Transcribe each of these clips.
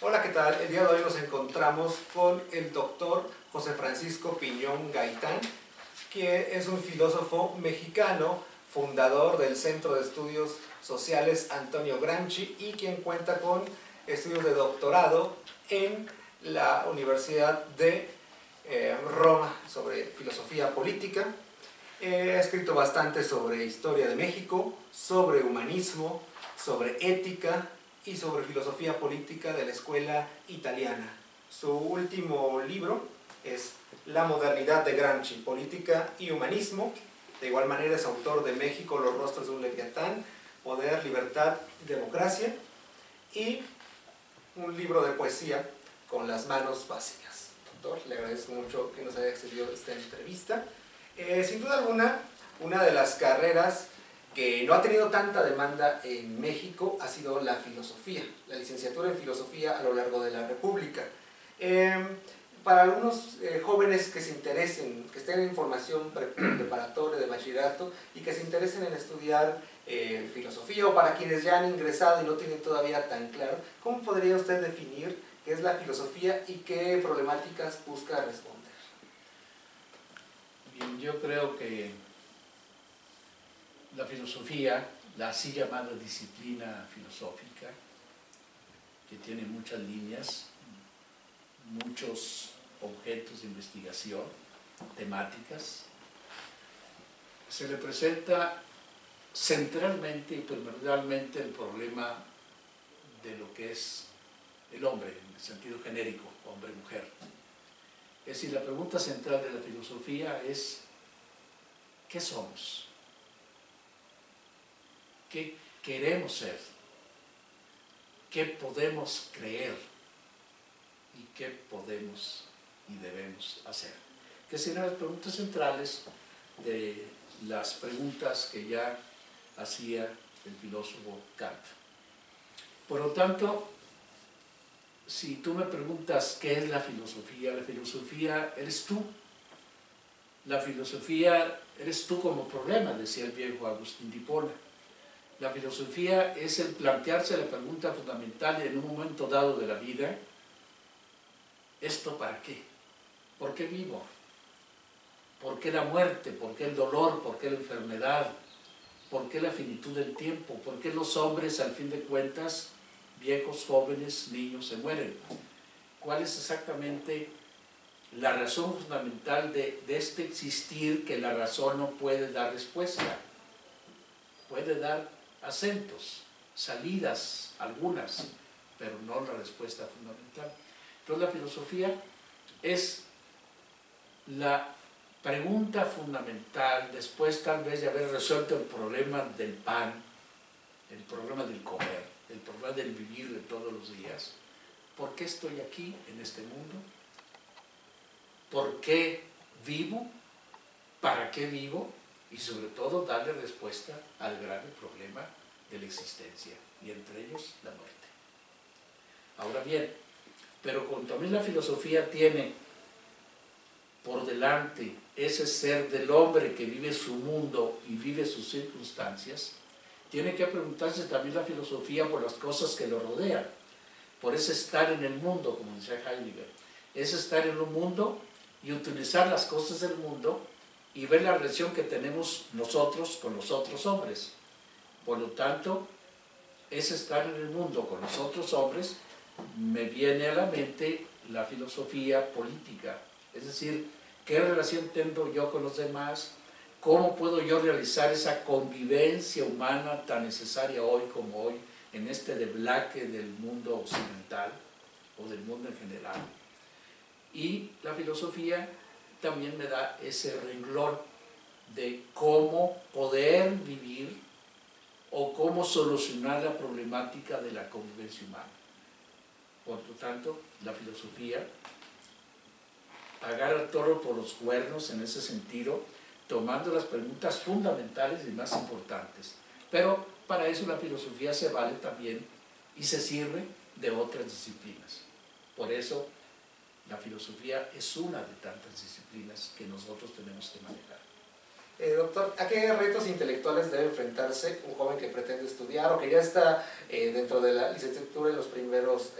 Hola, ¿qué tal? El día de hoy nos encontramos con el doctor José Francisco Piñón Gaitán, que es un filósofo mexicano, fundador del Centro de Estudios Sociales Antonio Gramsci y quien cuenta con estudios de doctorado en la Universidad de Roma sobre filosofía política. Ha escrito bastante sobre historia de México, sobre humanismo, sobre ética y sobre filosofía política de la escuela italiana. Su último libro es La modernidad de Gramsci, política y humanismo. De igual manera es autor de México, los rostros de un leviatán, poder, libertad y democracia, y un libro de poesía, Con las manos vacías. Doctor, le agradezco mucho que nos haya accedido a esta entrevista. Sin duda alguna, una de las carreras que no ha tenido tanta demanda en México ha sido la filosofía, la licenciatura en filosofía a lo largo de la República. Para algunos jóvenes que se interesen, que estén en formación preparatoria de bachillerato y que se interesen en estudiar filosofía, o para quienes ya han ingresado y no tienen todavía tan claro, ¿cómo podría usted definir qué es la filosofía y qué problemáticas busca responder? Bien, yo creo que la filosofía, la así llamada disciplina filosófica, que tiene muchas líneas, muchos objetos de investigación, temáticas, se le presenta centralmente y primordialmente el problema de lo que es el hombre, en el sentido genérico, hombre-mujer. Es decir, la pregunta central de la filosofía es: ¿qué somos? ¿Qué queremos ser? ¿Qué podemos creer? ¿Y qué podemos y debemos hacer? Que serían las preguntas centrales de las preguntas que ya hacía el filósofo Kant. Por lo tanto, si tú me preguntas qué es la filosofía eres tú. La filosofía eres tú como problema, decía el viejo Agustín de Hipona. La filosofía es el plantearse la pregunta fundamental en un momento dado de la vida: ¿esto para qué? ¿Por qué vivo? ¿Por qué la muerte? ¿Por qué el dolor? ¿Por qué la enfermedad? ¿Por qué la finitud del tiempo? ¿Por qué los hombres, al fin de cuentas, viejos, jóvenes, niños, se mueren? ¿Cuál es exactamente la razón fundamental de este existir, que la razón no puede dar respuesta? Puede dar acentos, salidas, algunas, pero no la respuesta fundamental. Entonces la filosofía es la pregunta fundamental, después tal vez de haber resuelto el problema del pan, el problema del comer, el problema del vivir de todos los días. ¿Por qué estoy aquí en este mundo? ¿Por qué vivo? ¿Para qué vivo? Y sobre todo darle respuesta al grave problema de la existencia, y entre ellos la muerte. Ahora bien, pero como también la filosofía tiene por delante ese ser del hombre que vive su mundo y vive sus circunstancias, tiene que preguntarse también la filosofía por las cosas que lo rodean, por ese estar en el mundo, como decía Heidegger, ese estar en un mundo y utilizar las cosas del mundo y ver la relación que tenemos nosotros con los otros hombres. Por lo tanto, ese estar en el mundo con los otros hombres, me viene a la mente la filosofía política, es decir, ¿qué relación tengo yo con los demás? ¿Cómo puedo yo realizar esa convivencia humana tan necesaria hoy como hoy, en este deblaque del mundo occidental o del mundo en general? Y la filosofía también me da ese renglón de cómo poder vivir o cómo solucionar la problemática de la convivencia humana. Por lo tanto, la filosofía agarra el toro por los cuernos en ese sentido, tomando las preguntas fundamentales y más importantes. Pero para eso la filosofía se vale también y se sirve de otras disciplinas. Por eso la filosofía es una de tantas disciplinas que nosotros tenemos que manejar. Doctor, ¿a qué retos intelectuales debe enfrentarse un joven que pretende estudiar o que ya está dentro de la licenciatura en los primeros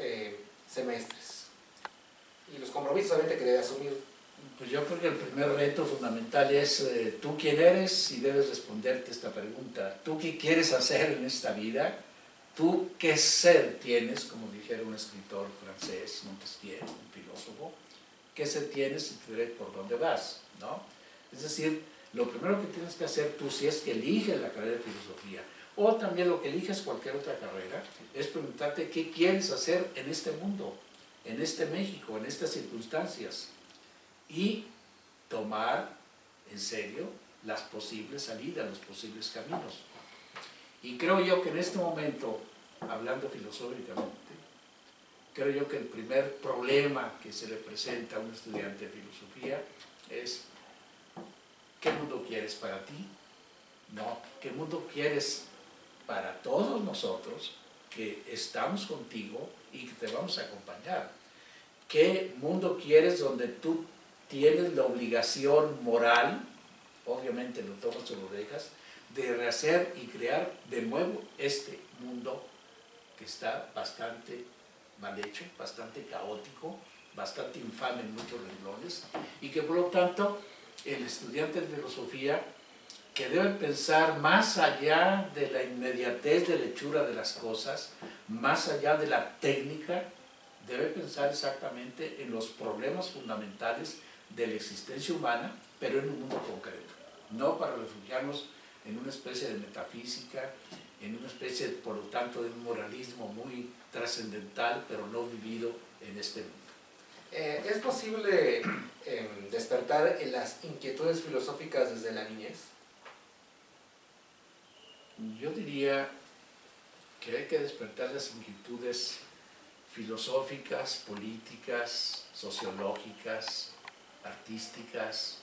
semestres. Y los compromisos obviamente que debe asumir. Pues yo creo que el primer reto fundamental es tú quién eres y debes responderte esta pregunta. ¿Tú qué quieres hacer en esta vida? ¿Tú qué ser tienes? Como dijera un escritor francés, Montesquieu, un filósofo. ¿Qué ser tienes y te diré por dónde vas? ¿No? Es decir, lo primero que tienes que hacer tú, si es que eliges la carrera de filosofía, o también lo que eliges cualquier otra carrera, es preguntarte qué quieres hacer en este mundo, en este México, en estas circunstancias, y tomar en serio las posibles salidas, los posibles caminos. Y creo yo que en este momento, hablando filosóficamente, creo yo que el primer problema que se le presenta a un estudiante de filosofía es ¿qué mundo quieres para ti? No, ¿qué mundo quieres para todos nosotros que estamos contigo y que te vamos a acompañar? ¿Qué mundo quieres donde tú tienes la obligación moral, obviamente lo tomas o lo dejas, de rehacer y crear de nuevo este mundo que está bastante mal hecho, bastante caótico, bastante infame en muchos renglones, y que por lo tanto el estudiante de filosofía, que debe pensar más allá de la inmediatez de lechura de las cosas, más allá de la técnica, debe pensar exactamente en los problemas fundamentales de la existencia humana, pero en un mundo concreto, no para refugiarnos en una especie de metafísica, en una especie, por lo tanto, de un moralismo muy trascendental, pero no vivido en este mundo. ¿Es posible despertar en las inquietudes filosóficas desde la niñez? Yo diría que hay que despertar las inquietudes filosóficas, políticas, sociológicas, artísticas,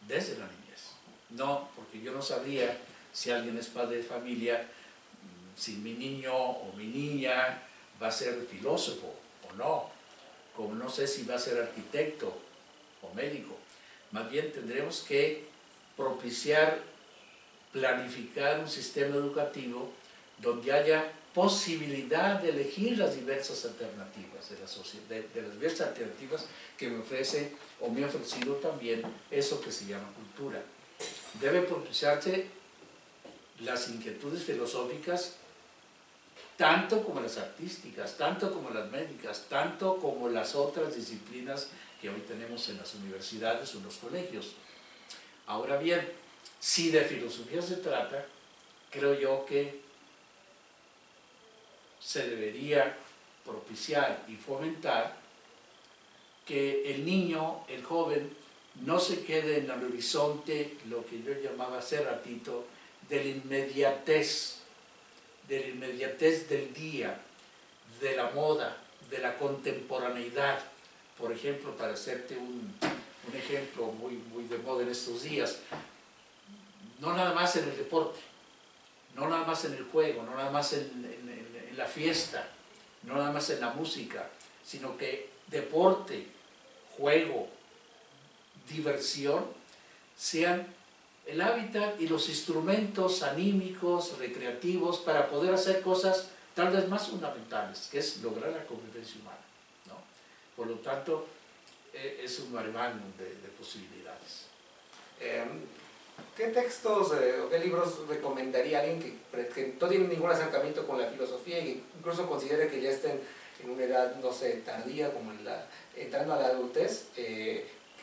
desde la niñez. No, porque yo no sabría si alguien es padre de familia, si mi niño o mi niña va a ser filósofo o no, como no sé si va a ser arquitecto o médico. Más bien tendremos que propiciar, planificar un sistema educativo donde haya posibilidad de elegir las diversas alternativas de la sociedad, de las diversas alternativas que me ofrece o me ha ofrecido también eso que se llama cultura. Debe propiciarse las inquietudes filosóficas tanto como las artísticas, tanto como las médicas, tanto como las otras disciplinas que hoy tenemos en las universidades o en los colegios. Ahora bien, si de filosofía se trata, creo yo que se debería propiciar y fomentar que el niño, el joven, no se quede en el horizonte, lo que yo llamaba hace ratito, de la inmediatez del día, de la moda, de la contemporaneidad. Por ejemplo, para hacerte un ejemplo muy de moda en estos días, no nada más en el deporte, no nada más en el juego, no nada más en la fiesta, no nada más en la música, sino que deporte, juego, diversión sean el hábitat y los instrumentos anímicos, recreativos, para poder hacer cosas tal vez más fundamentales, que es lograr la convivencia humana, ¿no? Por lo tanto, es un maremágnum de posibilidades. ¿Qué textos o qué libros recomendaría a alguien que no tiene ningún acercamiento con la filosofía y que incluso considere que ya estén en una edad, no sé, tardía, como entrando a la adultez,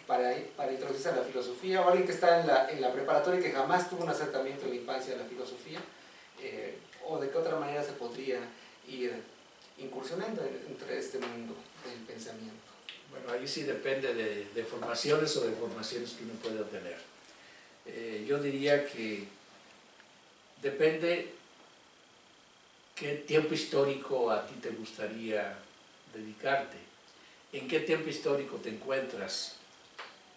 para introducirse a la filosofía, o alguien que está en la preparatoria y que jamás tuvo un acercamiento en la infancia a la filosofía, o de qué otra manera se podría ir incursionando entre este mundo del pensamiento? Bueno, ahí sí depende de formaciones o de formaciones que uno pueda tener. Yo diría que depende qué tiempo histórico a ti te gustaría dedicarte, en qué tiempo histórico te encuentras,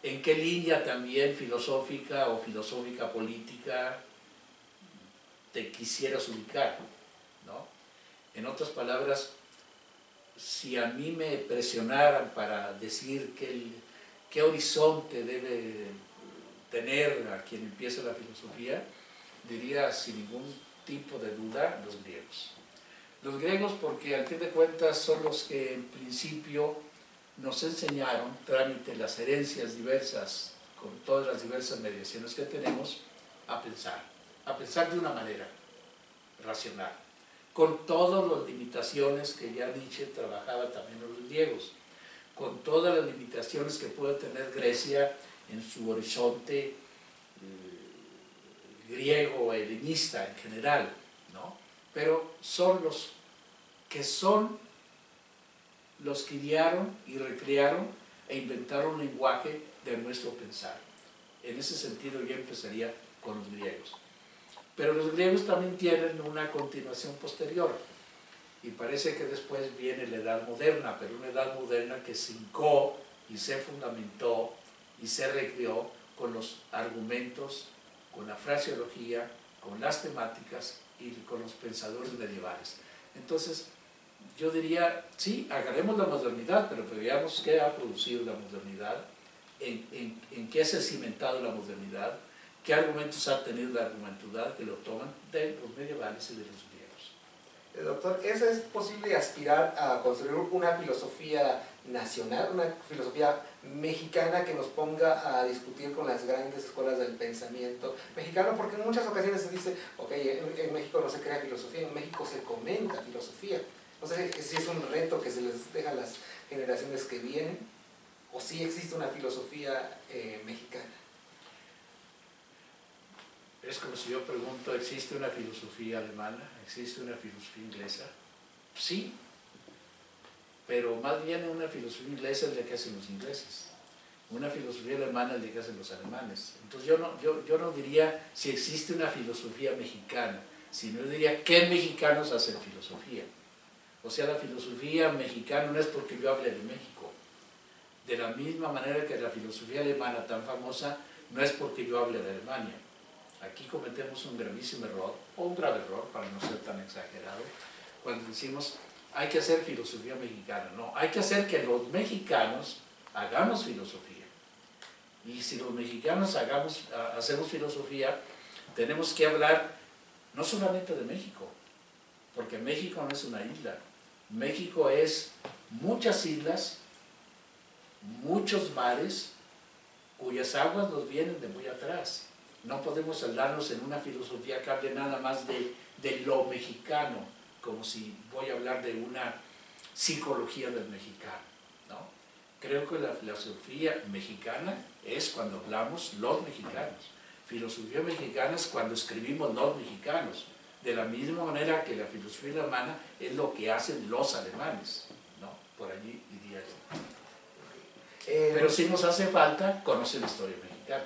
en qué línea también filosófica o filosófica política te quisieras ubicar, ¿no? En otras palabras, si a mí me presionaran para decir qué horizonte debe tener a quien empieza la filosofía, diría sin ningún tipo de duda los griegos. Los griegos, porque al fin de cuentas son los que en principio nos enseñaron, trámite las herencias diversas, con todas las diversas mediaciones que tenemos, a pensar de una manera racional, con todas las limitaciones que ya Nietzsche trabajaba también en los griegos, con todas las limitaciones que puede tener Grecia en su horizonte griego, helenista en general, ¿no? Pero son los que idearon y recrearon e inventaron un lenguaje de nuestro pensar. En ese sentido yo empezaría con los griegos. Pero los griegos también tienen una continuación posterior, y parece que después viene la Edad Moderna, pero una Edad Moderna que se hincó y se fundamentó y se recreó con los argumentos, con la fraseología, con las temáticas y con los pensadores medievales. Entonces, yo diría, sí, agarremos la modernidad, pero veamos qué ha producido la modernidad, en qué se ha cimentado la modernidad, qué argumentos ha tenido la argumentudad que lo toman de los medievales y de los griegos. Doctor, ¿es posible aspirar a construir una filosofía nacional, una filosofía mexicana que nos ponga a discutir con las grandes escuelas del pensamiento mexicano? Porque en muchas ocasiones se dice, ok, en México no se crea filosofía, en México se comenta filosofía. No sé si es un reto que se les deja a las generaciones que vienen, o si existe una filosofía mexicana. Es como si yo pregunto, ¿existe una filosofía alemana? ¿Existe una filosofía inglesa? Sí, pero más bien una filosofía inglesa es la que hacen los ingleses. Una filosofía alemana es la que hacen los alemanes. Entonces yo no diría si existe una filosofía mexicana, sino yo diría qué mexicanos hacen filosofía. O sea, la filosofía mexicana no es porque yo hable de México. De la misma manera que la filosofía alemana tan famosa no es porque yo hable de Alemania. Aquí cometemos un gravísimo error, o un grave error, para no ser tan exagerado, cuando decimos hay que hacer filosofía mexicana. No, hay que hacer que los mexicanos hagamos filosofía. Y si los mexicanos hacemos filosofía, tenemos que hablar no solamente de México, porque México no es una isla. México es muchas islas, muchos mares, cuyas aguas nos vienen de muy atrás. No podemos hablarnos en una filosofía que hable nada más de lo mexicano, como si voy a hablar de una psicología del mexicano, ¿no? Creo que la filosofía mexicana es cuando hablamos los mexicanos. Filosofía mexicana es cuando escribimos los mexicanos. De la misma manera que la filosofía alemana es lo que hacen los alemanes, ¿no? Por allí diría yo. Pero sí nos hace falta conocer la historia mexicana.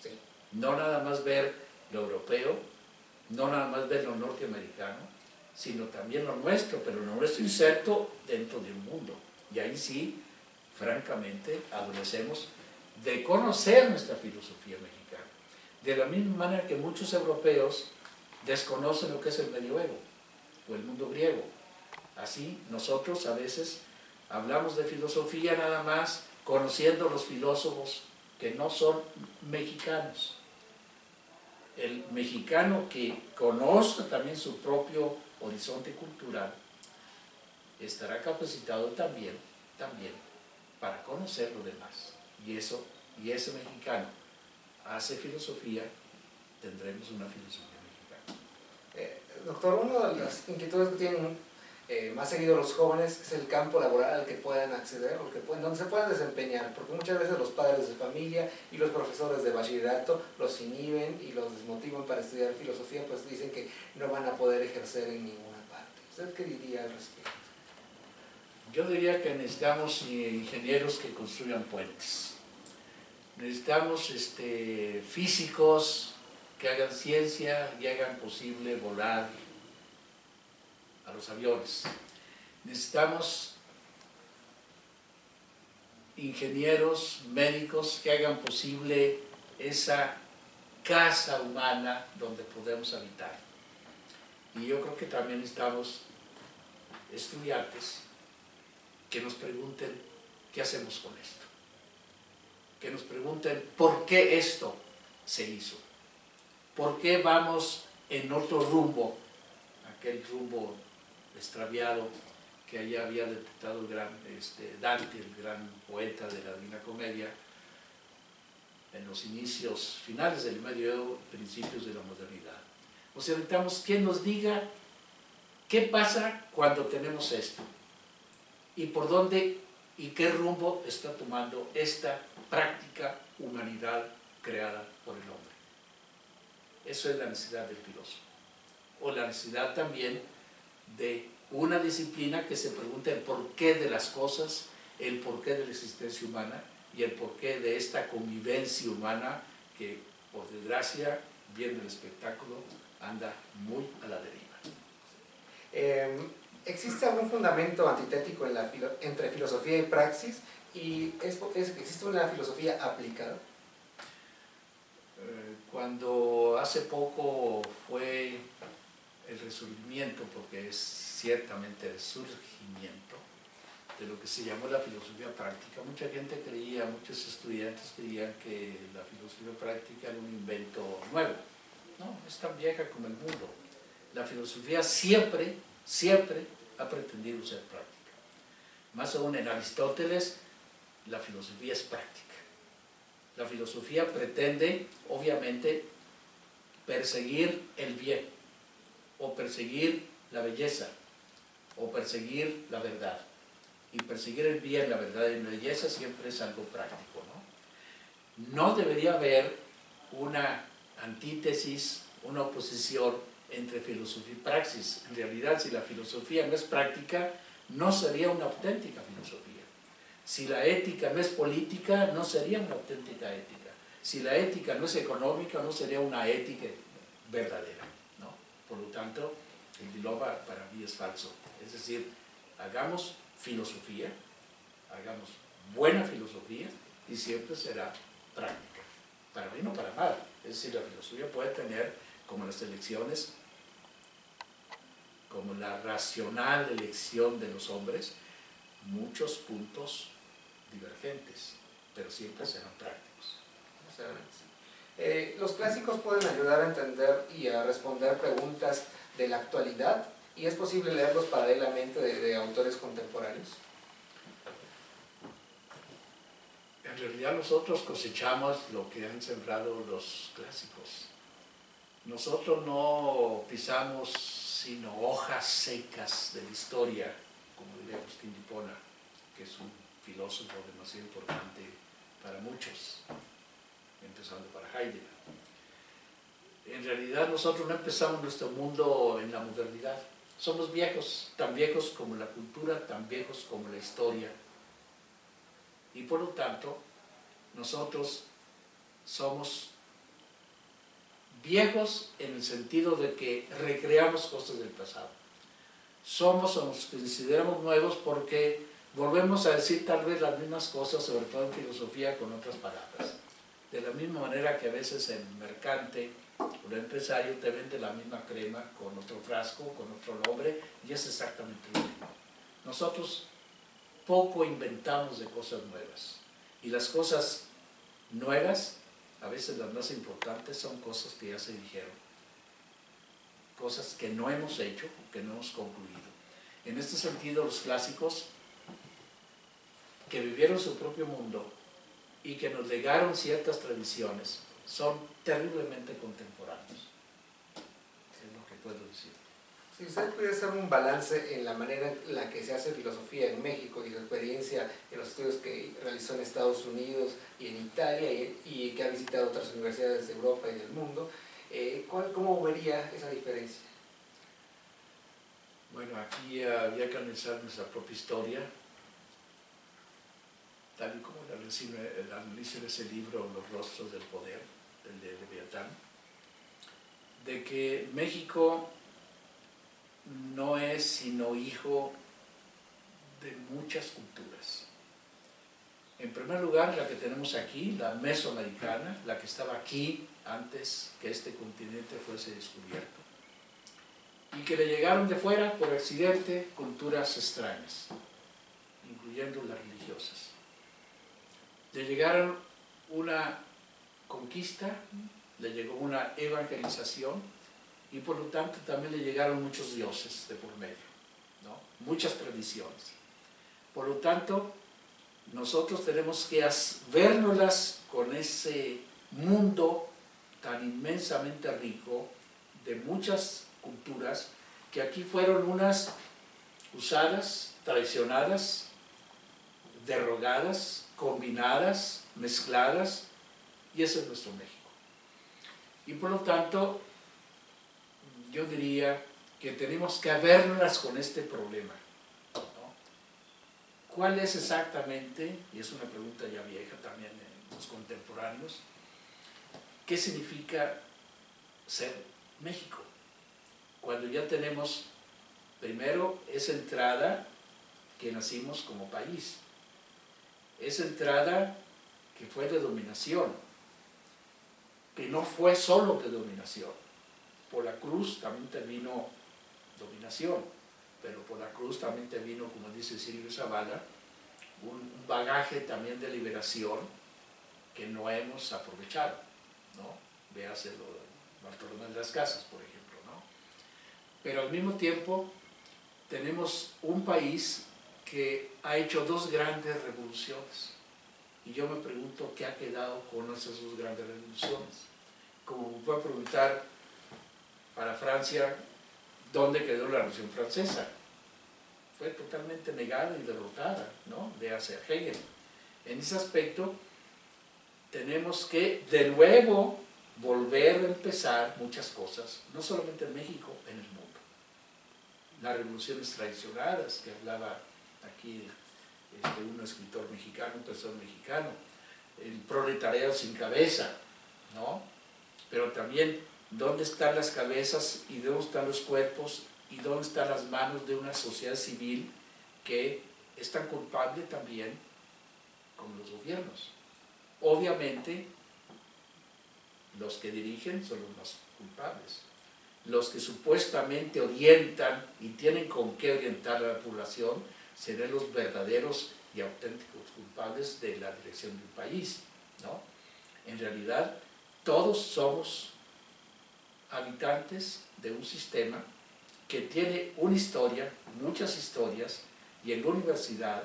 Sí. No nada más ver lo europeo, no nada más ver lo norteamericano, sino también lo nuestro, pero lo nuestro inserto dentro de un mundo. Y ahí sí, francamente, adolecemos de conocer nuestra filosofía mexicana. De la misma manera que muchos europeos desconocen lo que es el medioevo o el mundo griego. Así, nosotros a veces hablamos de filosofía nada más conociendo los filósofos que no son mexicanos. El mexicano que conozca también su propio horizonte cultural estará capacitado también para conocer lo demás. Y ese mexicano hace filosofía, tendremos una filosofía mexicana. Doctor, una de las inquietudes que tienen más seguido los jóvenes es el campo laboral al que puedan acceder, donde se puedan desempeñar, porque muchas veces los padres de familia y los profesores de bachillerato los inhiben y los desmotivan para estudiar filosofía, pues dicen que no van a poder ejercer en ninguna parte. ¿Usted qué diría al respecto? Yo diría que necesitamos ingenieros que construyan puentes. Necesitamos físicos que hagan ciencia y hagan posible volar a los aviones. Necesitamos ingenieros, médicos que hagan posible esa casa humana donde podemos habitar. Y yo creo que también necesitamos estudiantes que nos pregunten qué hacemos con esto. Que nos pregunten por qué esto se hizo. ¿Por qué vamos en otro rumbo, aquel rumbo extraviado que allá había detectado el gran Dante, el gran poeta de la Divina Comedia, en los inicios, finales del Medioevo, principios de la modernidad. Nos necesitamos quien nos diga qué pasa cuando tenemos esto y por dónde y qué rumbo está tomando esta práctica humanidad creada por el hombre. Eso es la necesidad del filósofo, o la necesidad también de una disciplina que se pregunte el porqué de las cosas, el porqué de la existencia humana y el porqué de esta convivencia humana que, por desgracia, viendo el espectáculo, anda muy a la deriva. ¿Existe algún fundamento antitético entre filosofía y praxis? ¿Y existe una filosofía aplicada? Cuando hace poco fue el resurgimiento, porque es ciertamente el surgimiento de lo que se llamó la filosofía práctica, mucha gente creía, muchos estudiantes creían que la filosofía práctica era un invento nuevo. No, es tan vieja como el mundo. La filosofía siempre ha pretendido ser práctica. Más aún en Aristóteles, la filosofía es práctica. La filosofía pretende, obviamente, perseguir el bien, o perseguir la belleza, o perseguir la verdad. Y perseguir el bien, la verdad y la belleza siempre es algo práctico, ¿no? No debería haber una antítesis, una oposición entre filosofía y praxis. En realidad, si la filosofía no es práctica, no sería una auténtica filosofía. Si la ética no es política, no sería una auténtica ética. Si la ética no es económica, no sería una ética verdadera, ¿no? Por lo tanto, el dilema para mí es falso. Es decir, hagamos filosofía, hagamos buena filosofía y siempre será práctica. Para bien o para mal. Es decir, la filosofía puede tener, como las elecciones, como la racional elección de los hombres, muchos puntos divergentes, pero siempre serán prácticos. Los clásicos pueden ayudar a entender y a responder preguntas de la actualidad, y es posible leerlos paralelamente de autores contemporáneos. En realidad nosotros cosechamos lo que han sembrado los clásicos. Nosotros no pisamos sino hojas secas de la historia, como diría Agustín de Hipona, que es un filósofo demasiado importante para muchos, empezando para Heidegger. En realidad nosotros no empezamos nuestro mundo en la modernidad. Somos viejos, tan viejos como la cultura, tan viejos como la historia. Y por lo tanto, nosotros somos viejos en el sentido de que recreamos cosas del pasado. Somos o nos consideramos nuevos porque volvemos a decir tal vez las mismas cosas, sobre todo en filosofía, con otras palabras. De la misma manera que a veces el mercante o el empresario te vende la misma crema con otro frasco, con otro nombre, y es exactamente lo mismo. Nosotros poco inventamos de cosas nuevas. Y las cosas nuevas, a veces las más importantes, son cosas que ya se dijeron. Cosas que no hemos hecho, que no hemos concluido. En este sentido, los clásicos, que vivieron su propio mundo y que nos legaron ciertas tradiciones, son terriblemente contemporáneos. Es lo que puedo decir. Si usted pudiera hacer un balance en la manera en la que se hace filosofía en México y su experiencia en los estudios que realizó en Estados Unidos y en Italia y que ha visitado otras universidades de Europa y del mundo, ¿cómo vería esa diferencia? Bueno, aquí había que analizar nuestra propia historia, tal y como la analiza en ese libro, Los rostros del poder, el de Leviatán, de que México no es sino hijo de muchas culturas. En primer lugar, la que tenemos aquí, la mesoamericana, la que estaba aquí antes que este continente fuese descubierto, y que le llegaron de fuera, por accidente, culturas extrañas, incluyendo las religiosas. Le llegaron una conquista, le llegó una evangelización, y por lo tanto también le llegaron muchos dioses de por medio. muchas tradiciones. Por lo tanto, nosotros tenemos que vernoslas con ese mundo tan inmensamente rico de muchas culturas que aquí fueron unas usadas, traicionadas, derogadas, combinadas, mezcladas, y ese es nuestro México. Y por lo tanto, yo diría que tenemos que verlas con este problema, ¿no? ¿Cuál es exactamente, y es una pregunta ya vieja también en los contemporáneos, qué significa ser México? Cuando ya tenemos, primero, esa entrada que nacimos como país, esa entrada que fue de dominación, que no fue solo de dominación. Por la cruz también te vino dominación, pero por la cruz también te vino, como dice Silvio Zavala, un bagaje también de liberación que no hemos aprovechado, ¿no? Véase lo de Bartolomé de las Casas, por ejemplo, ¿no? Pero al mismo tiempo tenemos un país que ha hecho dos grandes revoluciones. Y yo me pregunto qué ha quedado con esas dos grandes revoluciones. Como me puedo preguntar para Francia, ¿dónde quedó la Revolución Francesa? Fue totalmente negada y derrotada, ¿no? De hacer Hegel. En ese aspecto, tenemos que de nuevo volver a empezar muchas cosas, no solamente en México, en el mundo. Las revoluciones traicionadas que hablaba aquí un escritor mexicano, un profesor mexicano, el proletariado sin cabeza, ¿no? Pero también dónde están las cabezas y dónde están los cuerpos y dónde están las manos de una sociedad civil que es tan culpable también como los gobiernos. Obviamente, los que dirigen son los más culpables. Los que supuestamente orientan y tienen con qué orientar a la población serán los verdaderos y auténticos culpables de la dirección del país, ¿no? En realidad, todos somos habitantes de un sistema que tiene una historia, muchas historias, y en la universidad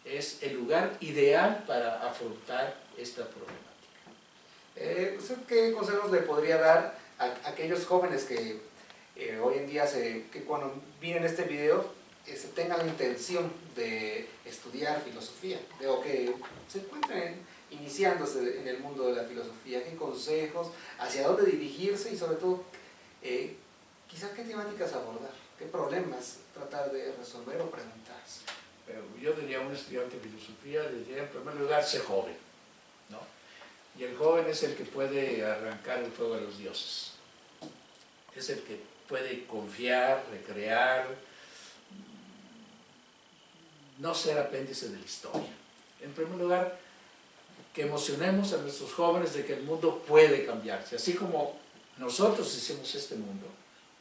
es el lugar ideal para afrontar esta problemática. ¿Usted qué consejos le podría dar a aquellos jóvenes que hoy en día, que cuando miren este video, tengan la intención de estudiar filosofía, o que se encuentren iniciándose en el mundo de la filosofía? ¿Qué consejos? ¿Hacia dónde dirigirse? Y sobre todo, quizás qué temáticas abordar, qué problemas tratar de resolver o preguntarse. Pero yo diría a un estudiante de filosofía, diría en primer lugar, sé joven, ¿no? Y el joven es el que puede arrancar el fuego de los dioses. Es el que puede confiar, recrear, no ser apéndice de la historia. En primer lugar, que emocionemos a nuestros jóvenes de que el mundo puede cambiarse. Así como nosotros hicimos este mundo,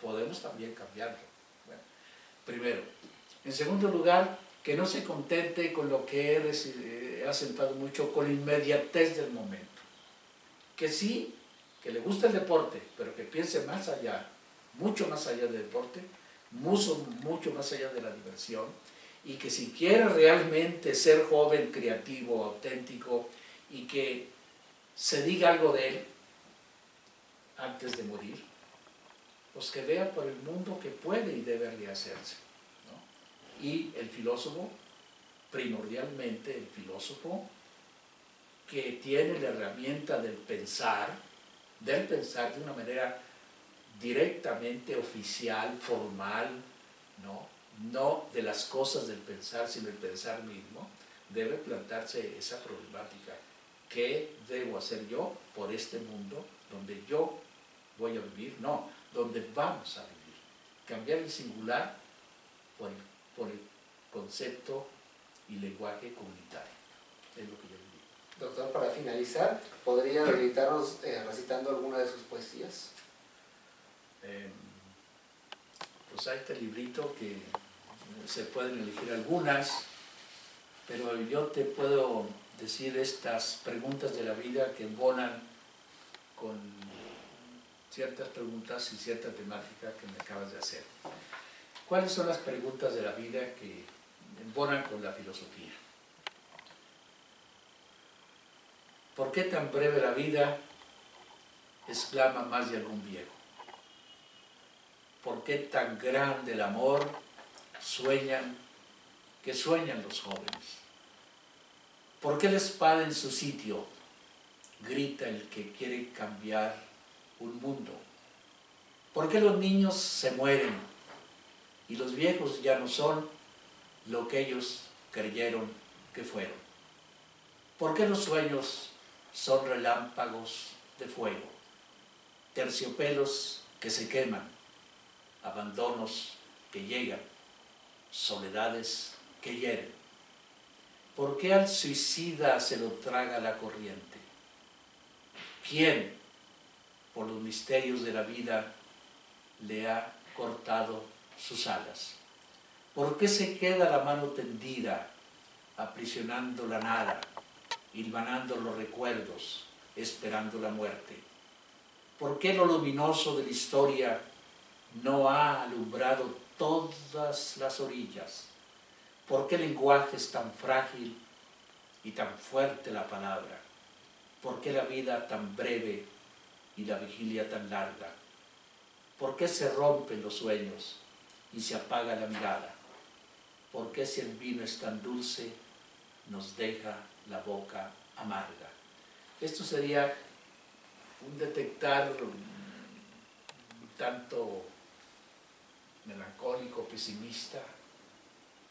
podemos también cambiarlo. Bueno, primero. En segundo lugar, que no se contente con lo que he acentuado mucho, con la inmediatez del momento. Que sí, que le gusta el deporte, pero que piense más allá, mucho más allá del deporte, mucho más allá de la diversión, y que si quiere realmente ser joven, creativo, auténtico, y que se diga algo de él antes de morir, pues que vea por el mundo que puede y debe de hacerse, ¿no? Y el filósofo, primordialmente el filósofo que tiene la herramienta del pensar de una manera directamente oficial, formal, no de las cosas del pensar, sino el pensar mismo, debe plantarse esa problemática. ¿Qué debo hacer yo por este mundo donde yo voy a vivir? No, donde vamos a vivir. Cambiar el singular por el concepto y lenguaje comunitario. Es lo que yo diría. Doctor, para finalizar, ¿podría deleitarnos recitando alguna de sus poesías? Pues hay este librito que se pueden elegir algunas, pero yo te puedo decir estas preguntas de la vida que embonan con ciertas preguntas y cierta temática que me acabas de hacer. ¿Cuáles son las preguntas de la vida que embonan con la filosofía? ¿Por qué tan breve la vida?, exclama más de algún viejo. ¿Por qué tan grande el amor?, sueñan los jóvenes. ¿Por qué la espada en su sitio?, grita el que quiere cambiar un mundo. ¿Por qué los niños se mueren y los viejos ya no son lo que ellos creyeron que fueron? ¿Por qué los sueños son relámpagos de fuego, terciopelos que se queman, abandonos que llegan, soledades que hieren? ¿Por qué al suicida se lo traga la corriente? ¿Quién, por los misterios de la vida, le ha cortado sus alas? ¿Por qué se queda la mano tendida, aprisionando la nada, hilvanando los recuerdos, esperando la muerte? ¿Por qué lo luminoso de la historia no ha alumbrado todas las orillas? ¿Por qué el lenguaje es tan frágil y tan fuerte la palabra? ¿Por qué la vida tan breve y la vigilia tan larga? ¿Por qué se rompen los sueños y se apaga la mirada? ¿Por qué si el vino es tan dulce nos deja la boca amarga? Esto sería un detectar un tanto melancólico, pesimista,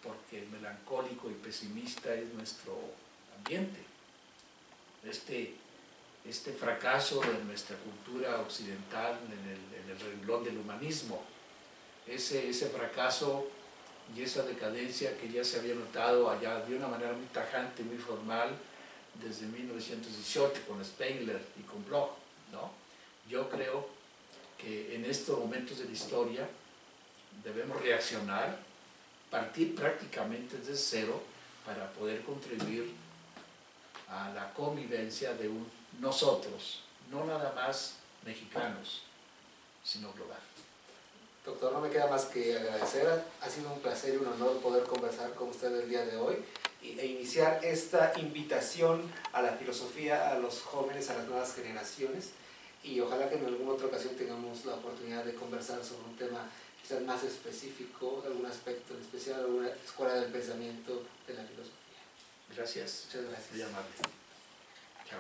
porque melancólico y pesimista es nuestro ambiente. Este fracaso de nuestra cultura occidental en el renglón del humanismo, ese fracaso y esa decadencia que ya se había notado allá de una manera muy tajante, muy formal, desde 1918 con Spengler y con Bloch, ¿no? Yo creo que en estos momentos de la historia debemos reaccionar, partir prácticamente desde cero para poder contribuir a la convivencia de un nosotros, no nada más mexicanos, sino global. Doctor, no me queda más que agradecer. Ha sido un placer y un honor poder conversar con usted el día de hoy e iniciar esta invitación a la filosofía, a los jóvenes, a las nuevas generaciones, y ojalá que en alguna otra ocasión tengamos la oportunidad de conversar sobre un tema quizás más específico, algún aspecto en especial, alguna escuela del pensamiento de la filosofía. Gracias. Muchas gracias. Muy amable. Chao.